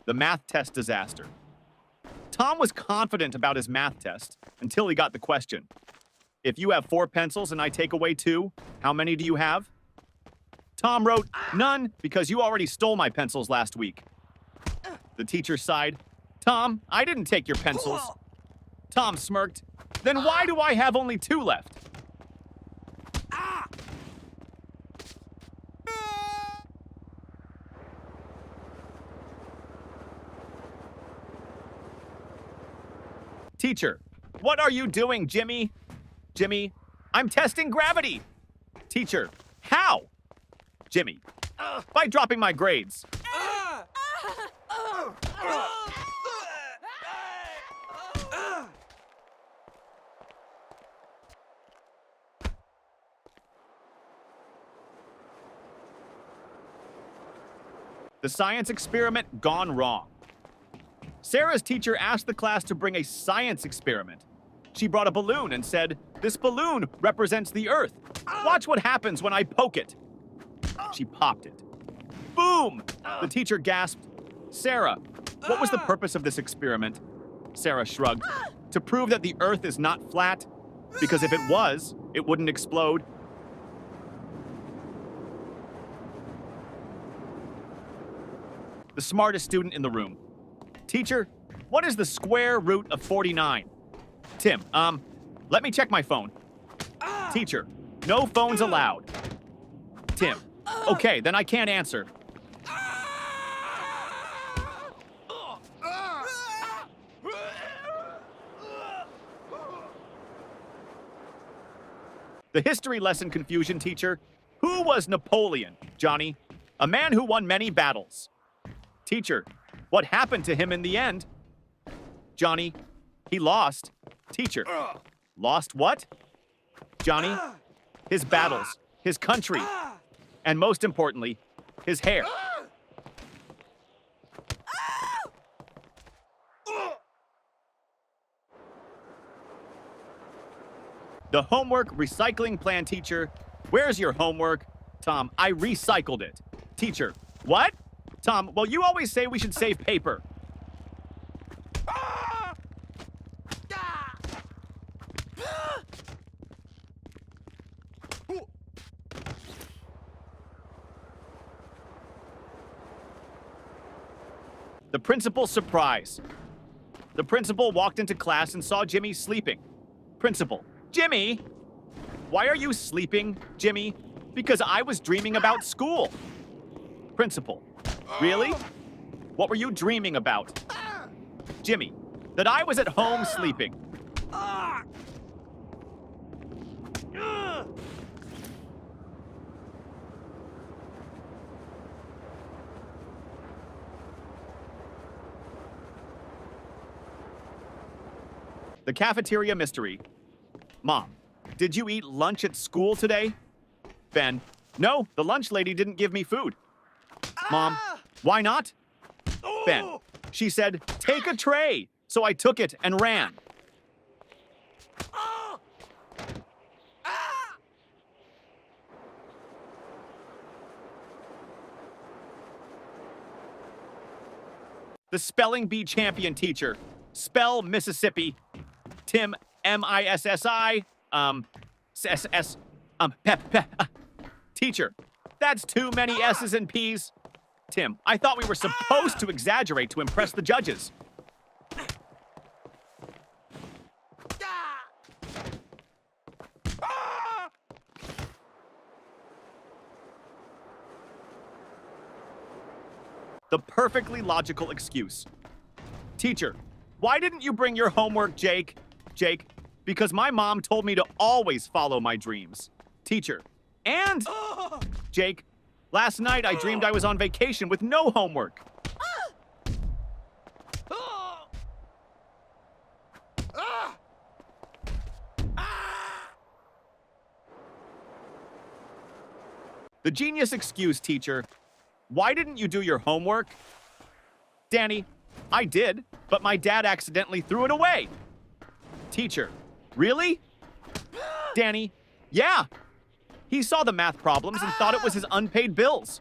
The math test disaster. Tom was confident about his math test until he got the question. If you have 4 pencils and I take away 2, how many do you have? Tom wrote, none, because you already stole my pencils last week. The teacher sighed. Tom, I didn't take your pencils. Tom smirked. Then why do I have only 2 left? Teacher, what are you doing, Jimmy? Jimmy, I'm testing gravity. Teacher, how? Jimmy, by dropping my grades. The science experiment gone wrong. Sarah's teacher asked the class to bring a science experiment. She brought a balloon and said, "This balloon represents the Earth. Watch what happens when I poke it." She popped it. Boom! The teacher gasped, "Sarah, what was the purpose of this experiment?" Sarah shrugged. "To prove that the Earth is not flat, because if it was, it wouldn't explode." The smartest student in the room. Teacher, what is the square root of 49? Tim, let me check my phone. Teacher, no phones allowed. Tim, okay, then I can't answer. The history lesson confusion teacher. Who was Napoleon, Johnny? A man who won many battles. Teacher, what happened to him in the end? Johnny, he lost. Teacher, lost what? Johnny, his battles, his country, and most importantly, his hair. The homework recycling plan teacher. Where's your homework? Tom, I recycled it. Teacher, what? Tom, well, you always say we should save paper. The principal's surprise. The principal walked into class and saw Jimmy sleeping. Principal, Jimmy! Why are you sleeping, Jimmy? Because I was dreaming about school. Principal, really? What were you dreaming about? Jimmy, that I was at home sleeping. The cafeteria mystery. Mom, did you eat lunch at school today? Ben, no, the lunch lady didn't give me food. Mom, why not? Ben, she said, take a tray. So I took it and ran. The spelling bee champion teacher. Spell Mississippi. Tim, M-I-S-S-I, S-S, Teacher, that's too many S's and P's. Tim, I thought we were supposed to exaggerate to impress the judges. The perfectly logical excuse. Teacher, why didn't you bring your homework, Jake? Jake, because my mom told me to always follow my dreams. Teacher, and Jake, last night I dreamed I was on vacation with no homework. The genius excuse, teacher. Why didn't you do your homework? Danny, I did, but my dad accidentally threw it away. Teacher, really? Danny, yeah. He saw the math problems and thought it was his unpaid bills.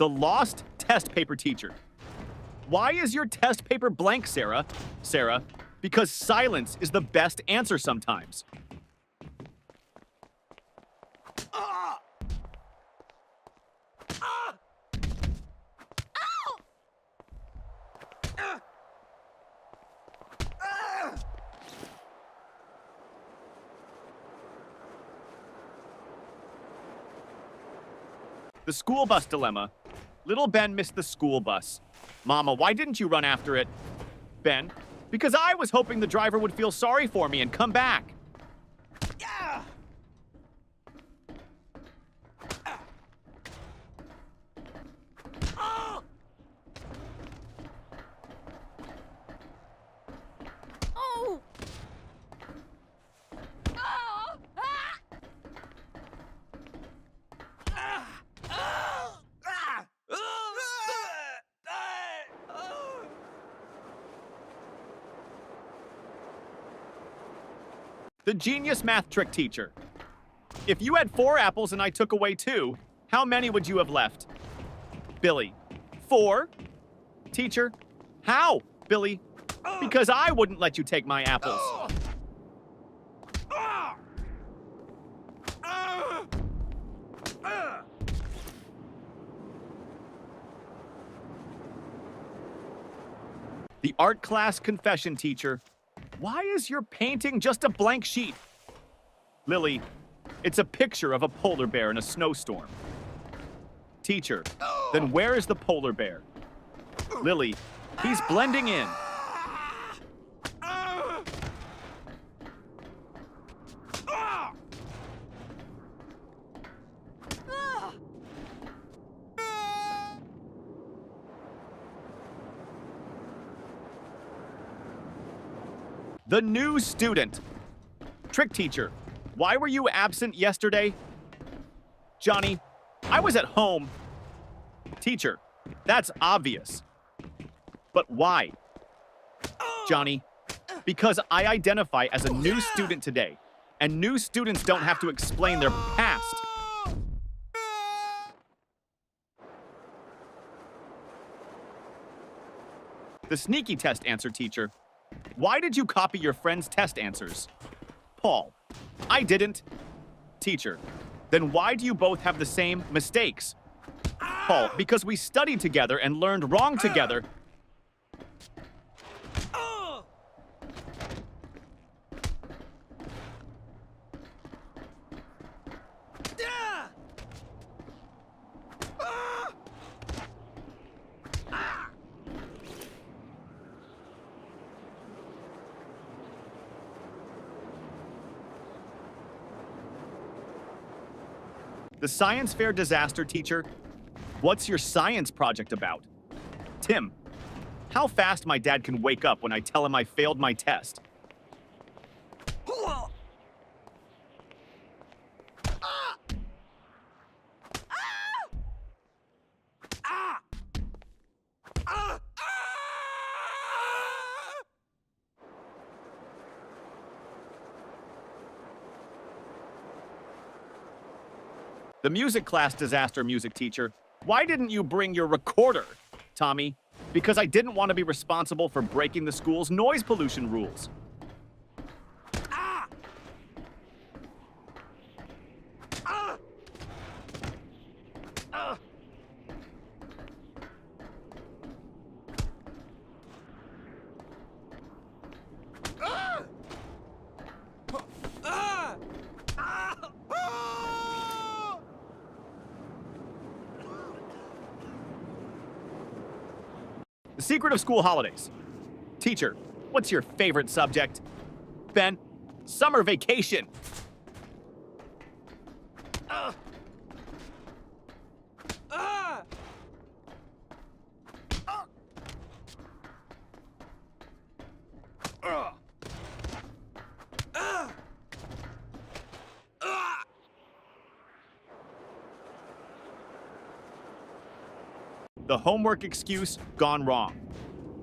The lost test paper teacher. Why is your test paper blank, Sarah? Sarah, because silence is the best answer sometimes. The school bus dilemma. Little Ben missed the school bus. Mama, why didn't you run after it? Ben, because I was hoping the driver would feel sorry for me and come back. Yeah. Oh. Oh. The genius math trick teacher. If you had 4 apples and I took away 2, how many would you have left? Billy, 4? Teacher, how? Billy, because I wouldn't let you take my apples. The art class confession teacher. Why is your painting just a blank sheet? Lily, it's a picture of a polar bear in a snowstorm. Teacher, then where is the polar bear? Lily, he's blending in. The new student. Trick teacher, why were you absent yesterday? Johnny, I was at home. Teacher, that's obvious. But why? Johnny, because I identify as a new student today, and new students don't have to explain their past. The sneaky test answer teacher. Why did you copy your friend's test answers? Paul, I didn't. Teacher, then why do you both have the same mistakes? Paul, because we studied together and learned wrong together. The science fair disaster teacher. What's your science project about? Tim, how fast my dad can wake up when I tell him I failed my test. The music class disaster music teacher. Why didn't you bring your recorder? Tommy, because I didn't want to be responsible for breaking the school's noise pollution rules. The secret of school holidays. Teacher, what's your favorite subject? Ben, summer vacation. The homework excuse gone wrong.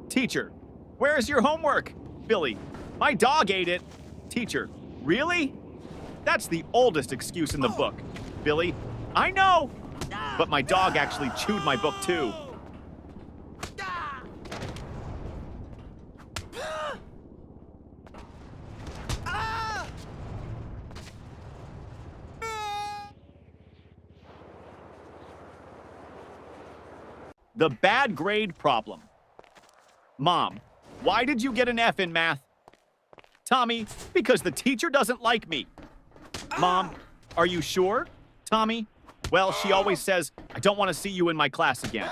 Teacher, where's your homework? Billy, my dog ate it. Teacher, really? That's the oldest excuse in the book. Billy, I know. But my dog actually chewed my book too. The bad grade problem. Mom, why did you get an F in math? Tommy, because the teacher doesn't like me. Mom, are you sure? Tommy, well, she always says, I don't want to see you in my class again.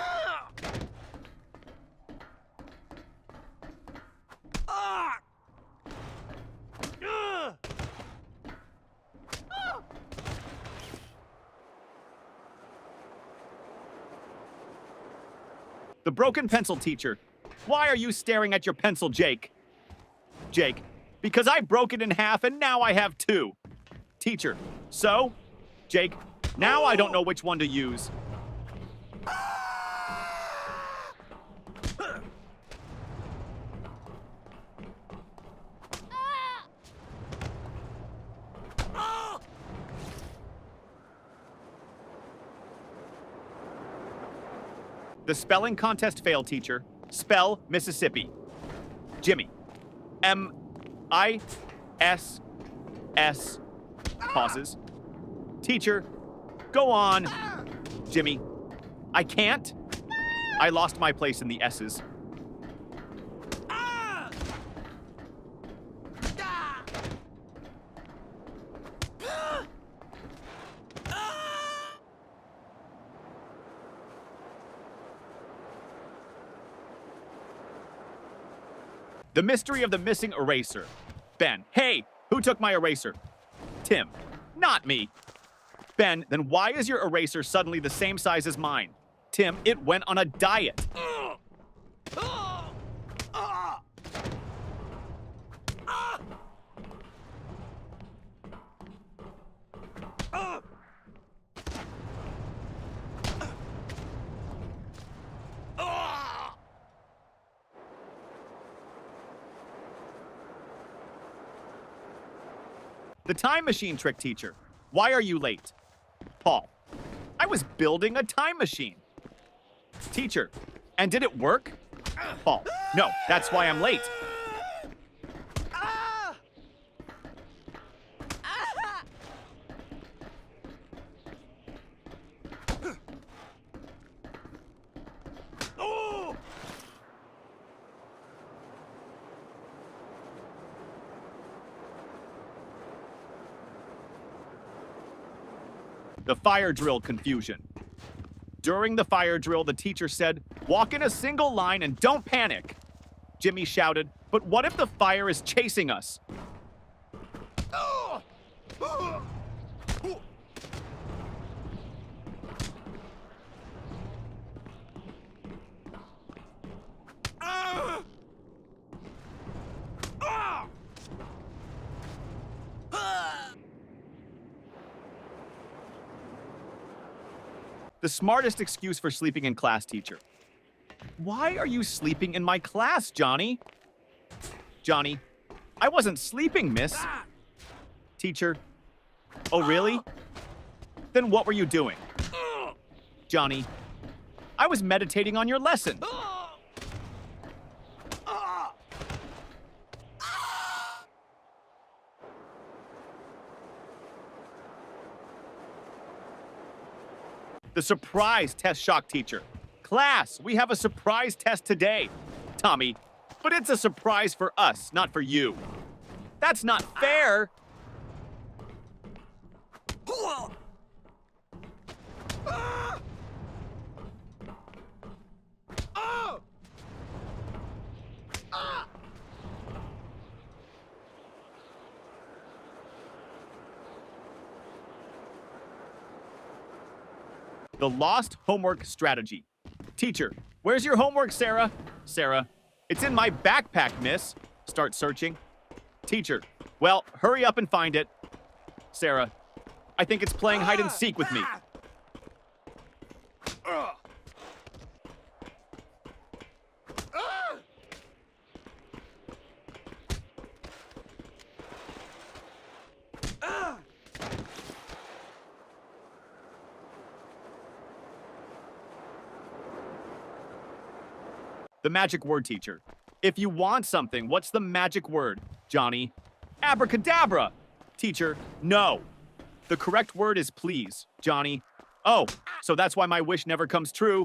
The broken pencil teacher. Why are you staring at your pencil, Jake? Jake, because I broke it in half and now I have two. Teacher, so? Jake, now I don't know which one to use. The spelling contest failed, teacher. Spell Mississippi. Jimmy. M-I-S-S. Pauses. Teacher, go on. Jimmy. I can't. I lost my place in the S's. The mystery of the missing eraser. Ben, hey, who took my eraser? Tim, not me. Ben, then why is your eraser suddenly the same size as mine? Tim, it went on a diet. The time machine trick teacher. Why are you late? Paul. I was building a time machine. Teacher. And did it work? Paul. No, that's why I'm late. The fire drill confusion. During the fire drill, the teacher said, walk in a single line and don't panic. Jimmy shouted, but what if the fire is chasing us? The smartest excuse for sleeping in class, teacher. Why are you sleeping in my class, Johnny? Johnny, I wasn't sleeping, miss. Teacher, oh really? Then what were you doing? Johnny, I was meditating on your lesson. The surprise test shock teacher. Class, we have a surprise test today. Tommy, but it's a surprise for us, not for you. That's not fair. The lost homework strategy. Teacher, where's your homework, Sarah? Sarah, it's in my backpack, miss. Start searching. Teacher, well, hurry up and find it. Sarah, I think it's playing hide and seek with me. The magic word, teacher. If you want something, what's the magic word, Johnny? Abracadabra! Teacher, no. The correct word is please, Johnny. Oh, so that's why my wish never comes true.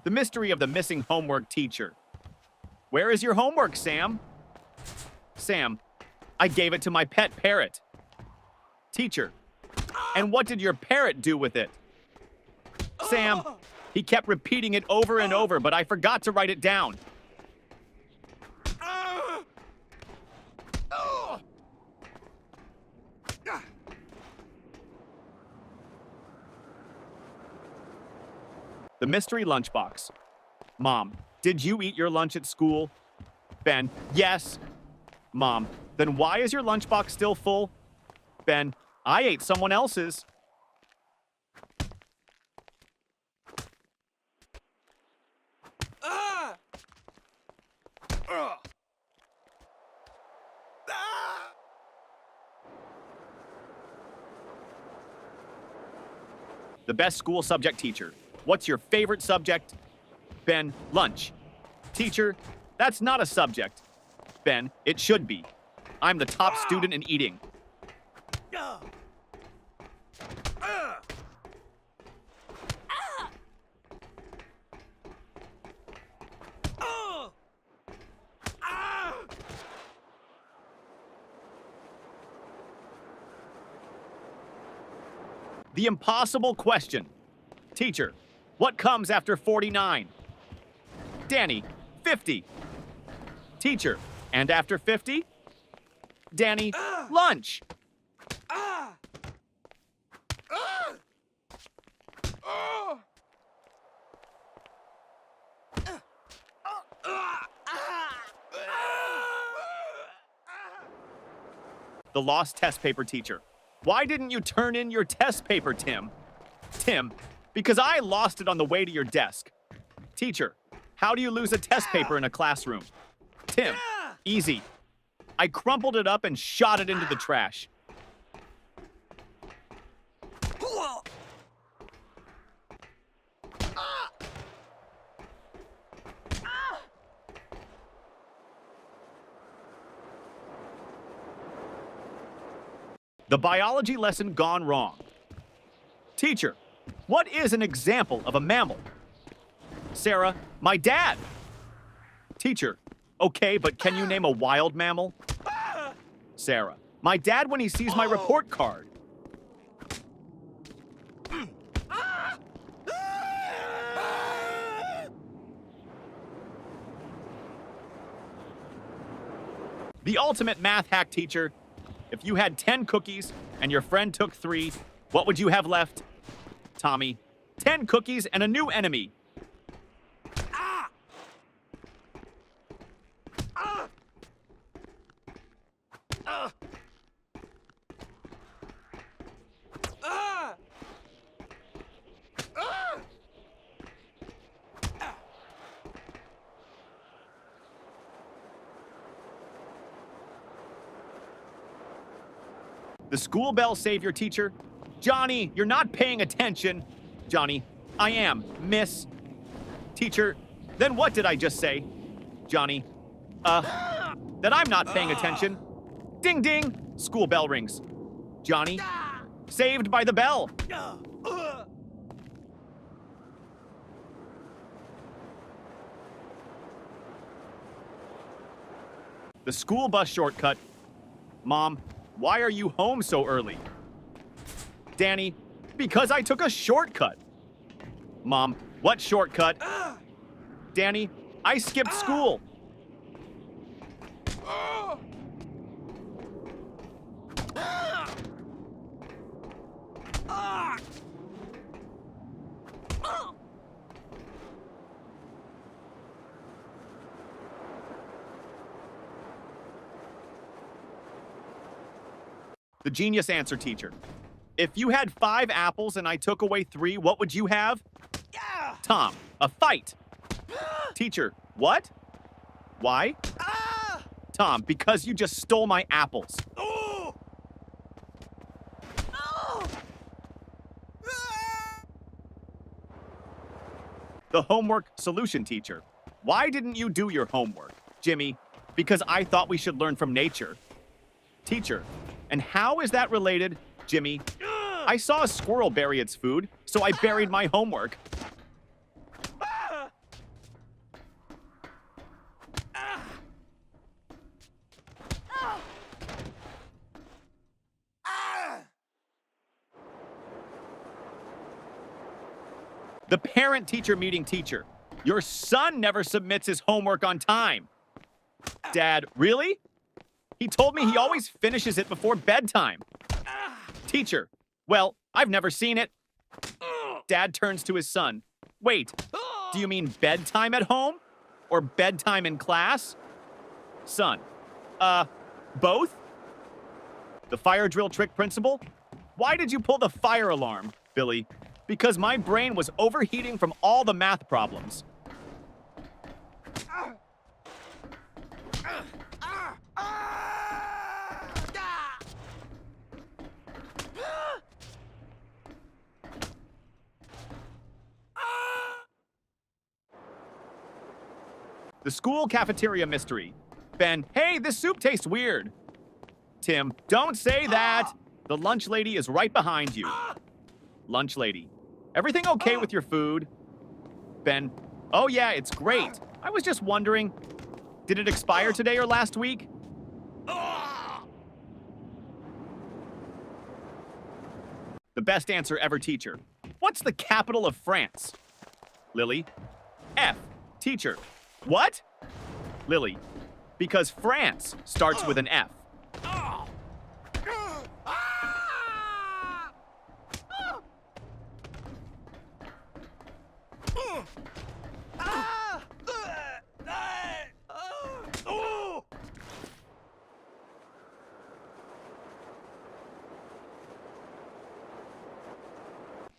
The mystery of the missing homework teacher. Where is your homework, Sam? Sam, I gave it to my pet parrot. Teacher, and what did your parrot do with it? Sam, he kept repeating it over and over, but I forgot to write it down. The mystery lunchbox. Mom, did you eat your lunch at school? Ben, yes. Mom, then why is your lunchbox still full? Ben, I ate someone else's. The best school subject teacher. What's your favorite subject? Ben, lunch. Teacher, that's not a subject. Ben, it should be. I'm the top student in eating. The impossible question. Teacher, what comes after 49? Danny, 50. Teacher, and after 50? Danny, lunch. The lost test paper teacher. Why didn't you turn in your test paper, Tim? Tim, because I lost it on the way to your desk. Teacher, how do you lose a test paper in a classroom? Tim, easy. I crumpled it up and shot it into the trash. The biology lesson gone wrong. Teacher, what is an example of a mammal? Sarah, my dad. Teacher, okay, but can you name a wild mammal? Sarah, my dad when he sees my report card. The ultimate math hack teacher. If you had 10 cookies and your friend took 3, what would you have left? Tommy, 10 cookies and a new enemy. The school bell savior teacher. Johnny, you're not paying attention. Johnny, I am, miss. Teacher, then what did I just say? Johnny, that I'm not paying attention. Ding ding, school bell rings. Johnny, saved by the bell. The school bus shortcut. Mom, why are you home so early? Danny, because I took a shortcut. Mom, what shortcut? Danny, I skipped school. The genius answer teacher. If you had 5 apples and I took away 3, what would you have? Tom, a fight. Teacher, what? Why? Tom, because you just stole my apples. The homework solution teacher. Why didn't you do your homework? Jimmy, because I thought we should learn from nature. Teacher, and how is that related? Jimmy, I saw a squirrel bury its food, so I buried my homework. The parent-teacher meeting teacher. Your son never submits his homework on time. Dad, really? He told me he always finishes it before bedtime. Teacher, well, I've never seen it. Dad turns to his son. Wait, do you mean bedtime at home? Or bedtime in class? Son, both? The fire drill trick principal? Why did you pull the fire alarm, Billy? Because my brain was overheating from all the math problems. The school cafeteria mystery. Ben, hey, this soup tastes weird. Tim, don't say that. The lunch lady is right behind you. Lunch lady, everything okay with your food? Ben, oh yeah, it's great. I was just wondering, did it expire today or last week? The best answer ever teacher. What's the capital of France? Lily, F. Teacher, what? Lily, because France starts with an F.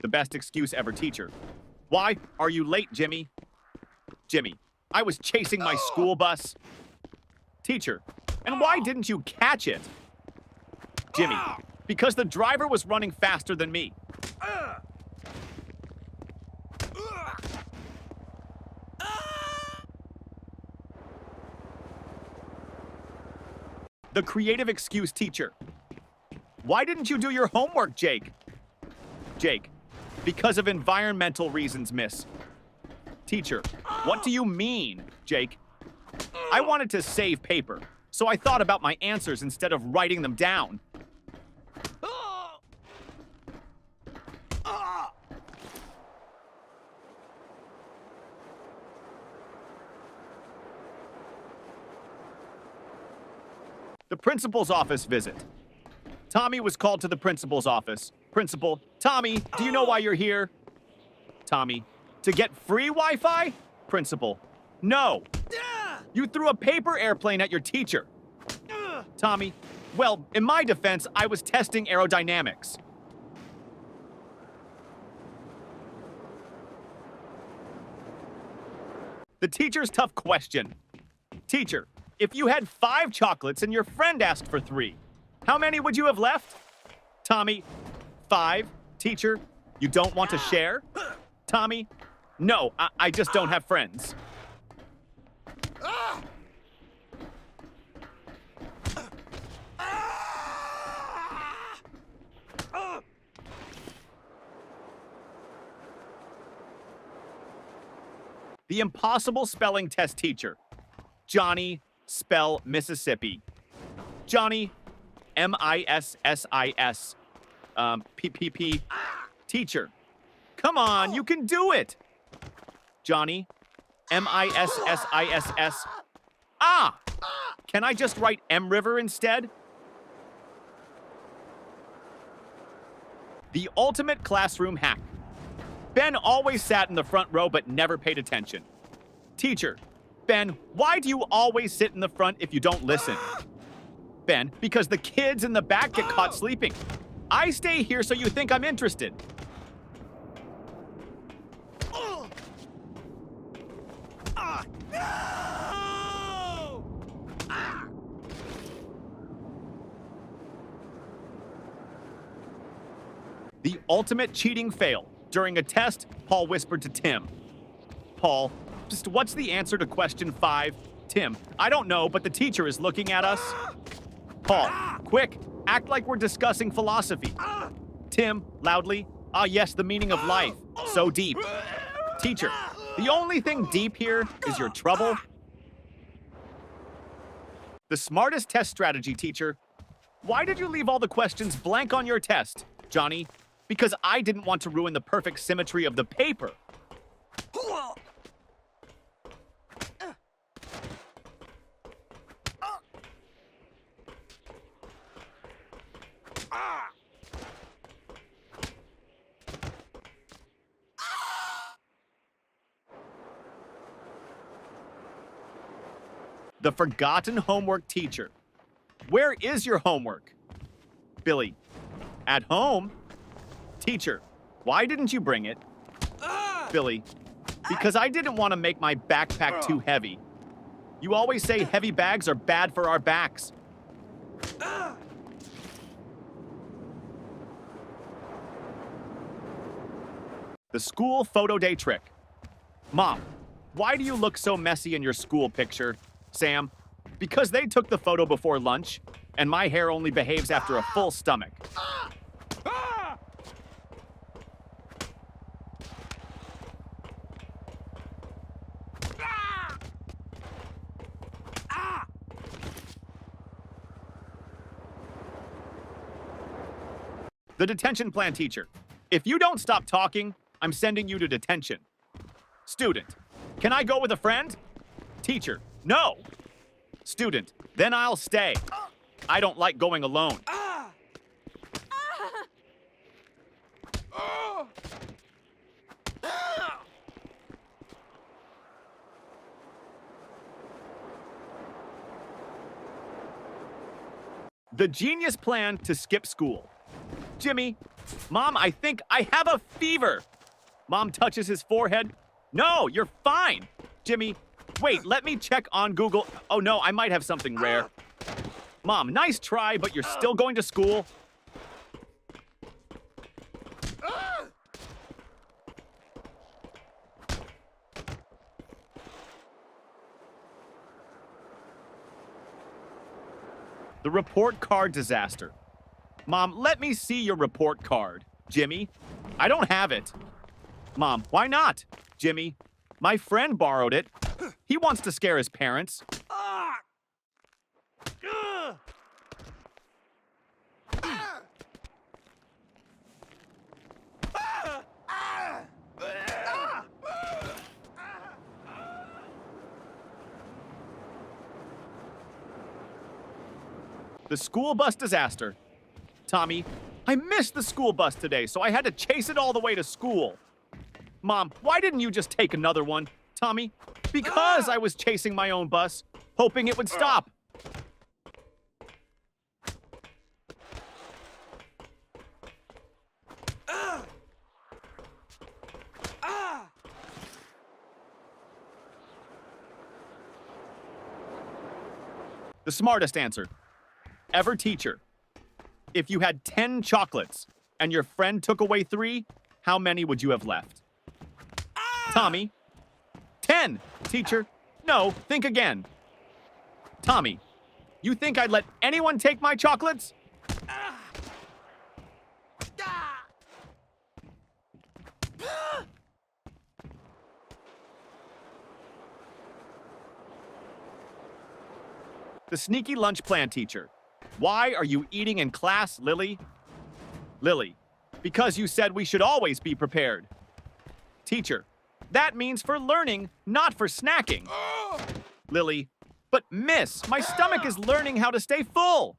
The best excuse ever teacher. Why are you late, Jimmy? Jimmy, I was chasing my school bus. Teacher, and why didn't you catch it? Jimmy, because the driver was running faster than me. The creative excuse teacher. Why didn't you do your homework, Jake? Jake, because of environmental reasons, miss. Teacher, what do you mean, Jake? I wanted to save paper, so I thought about my answers instead of writing them down. The principal's office visit. Tommy was called to the principal's office. Principal, Tommy, do you know why you're here? Tommy, to get free Wi-Fi? Principal, no. You threw a paper airplane at your teacher. Tommy, well, in my defense, I was testing aerodynamics. The teacher's tough question. Teacher, if you had 5 chocolates and your friend asked for 3, how many would you have left? Tommy, 5. Teacher, you don't want to share? Tommy, no, I just don't have friends. The impossible spelling test teacher. Johnny, spell Mississippi. Johnny, M-I-S-S-I-S. P-P-P. Teacher, come on, you can do it. Johnny, M-I-S-S-I-S-S. Ah! Can I just write M River instead? The ultimate classroom hack. Ben always sat in the front row but never paid attention. Teacher, Ben, why do you always sit in the front if you don't listen? Ben, because the kids in the back get caught sleeping. I stay here so you think I'm interested. The ultimate cheating fail. During a test, Paul whispered to Tim. Paul, just what's the answer to question 5? Tim, I don't know, but the teacher is looking at us. Paul, quick, act like we're discussing philosophy. Tim, loudly, ah yes, the meaning of life. So deep. Teacher, the only thing deep here is your trouble. The smartest test strategy, teacher. Why did you leave all the questions blank on your test, Johnny? Because I didn't want to ruin the perfect symmetry of the paper. The forgotten homework teacher. Where is your homework? Billy, at home? Teacher, why didn't you bring it? Billy, because I didn't want to make my backpack too heavy. You always say heavy bags are bad for our backs. The school photo day trick. Mom, why do you look so messy in your school picture? Sam, because they took the photo before lunch, and my hair only behaves after a full stomach. The detention plan teacher. If you don't stop talking, I'm sending you to detention. Student, can I go with a friend? Teacher, no. Student, then I'll stay. I don't like going alone. The genius plan to skip school. Jimmy, Mom, I think I have a fever. Mom touches his forehead. No, you're fine. Jimmy, wait, let me check on Google. Oh no, I might have something rare. Mom, nice try, but you're still going to school. The report card disaster. Mom, let me see your report card. Jimmy, I don't have it. Mom, why not? Jimmy, my friend borrowed it. He wants to scare his parents. The school bus disaster. Tommy, I missed the school bus today, so I had to chase it all the way to school. Mom, why didn't you just take another one? Tommy, because I was chasing my own bus, hoping it would stop. The smartest answer. Ever teacher. If you had 10 chocolates and your friend took away 3, how many would you have left? Tommy. 10, teacher. No, think again. Tommy, you think I'd let anyone take my chocolates? The sneaky lunch plan teacher. Why are you eating in class, Lily? Lily, because you said we should always be prepared. Teacher, that means for learning, not for snacking. Lily, but miss, my stomach is learning how to stay full.